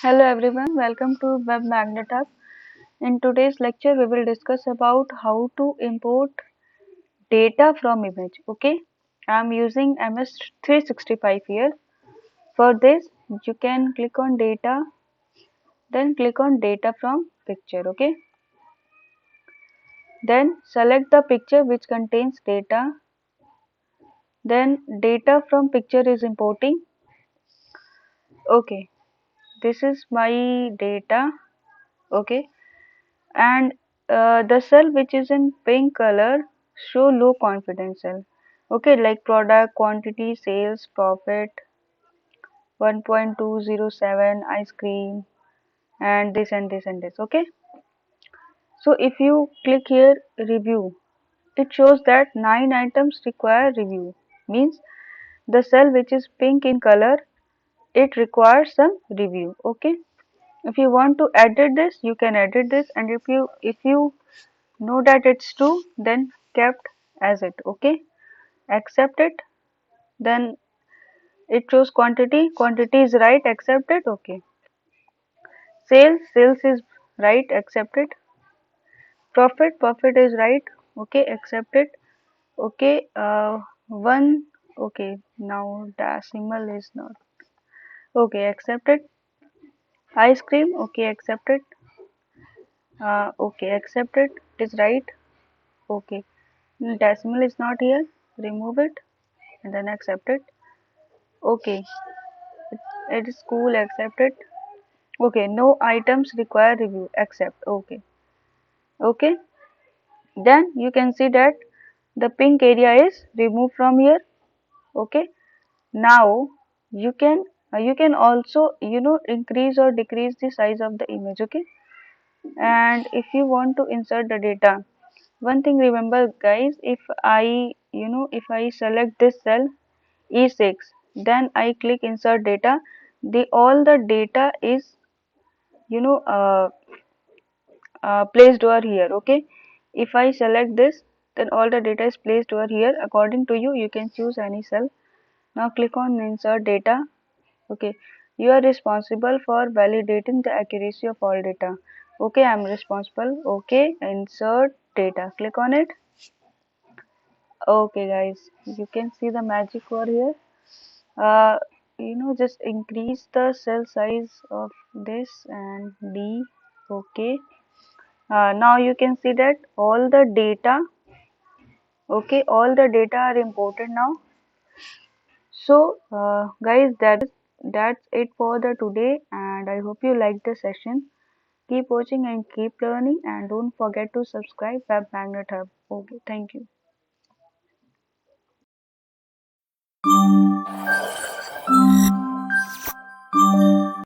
Hello everyone, welcome to Web Magnet Hub. In today's lecture, we will discuss about how to import data from image. Okay, I'm using MS 365 here. For this, you can click on data, then click on data from picture. Okay, then select the picture which contains data. Then data from picture is importing. Okay, this is my data. Okay, and the cell which is in pink color show low confidence cell. Okay, like product, quantity, sales, profit, 1.207, ice cream, and this and this and this. Okay, so if you click here review, it shows that 9 items require review. Means the cell which is pink in color, it requires some review. Okay, if you want to edit this, you can edit this, and if you know that it's true, then kept as it. Okay, accept it. Then it shows quantity is right, accept it. Okay, sales is right, accept it. Profit is right, okay, accept it. Okay, one, okay, now decimal is not, okay, accept it. Ice cream, okay, accept it. Okay, accept it, it is right. Okay, decimal is not here, remove it and then accept it. Okay, it is cool, accept it. Okay, no items require review, accept. Okay, okay, then you can see that the pink area is removed from here. Okay, now you can also increase or decrease the size of the image. Okay, and if you want to insert the data, one thing remember guys, if I select this cell E6, then I click insert data, the all the data is you know uh, placed over here. Okay, if I select this, then all the data is placed over here. According to you, you can choose any cell. Now click on insert data. Okay, you are responsible for validating the accuracy of all data. Okay, I'm responsible. Okay, insert data, click on it. Okay guys, you can see the magic over here. uh, just increase the cell size of this and D. Okay, now you can see that all the data, okay, all the data are imported now. So guys, that's it for the today, and I hope you liked the session. Keep watching and keep learning, and don't forget to subscribe Web Magnet Hub. Okay, thank you.